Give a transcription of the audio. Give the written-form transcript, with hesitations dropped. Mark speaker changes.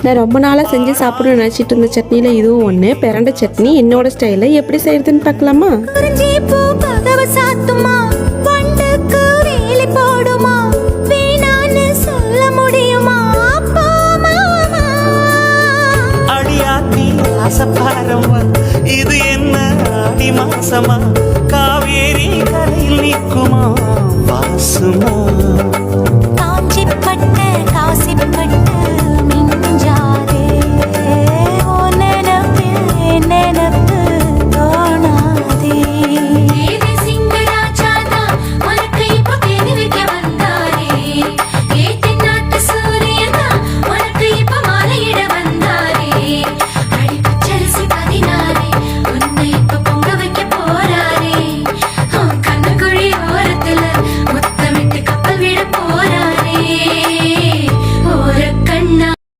Speaker 1: நான் ரொம்ப நாளாக செஞ்சு சாப்பிடணும்னு நினச்சிட்டு இருந்த சட்னியில் இதுவும் ஒன்று. பிரண்டை சட்னி என்னோட ஸ்டைலில் எப்படி செய்யறதுன்னு பார்க்கலாமா?
Speaker 2: இது என்ன ஆடி மாசமா, காவேரி கரையில் நிற்குமா வாசுமா,
Speaker 3: காஞ்சிப்பட்ட காசிப்பட்ட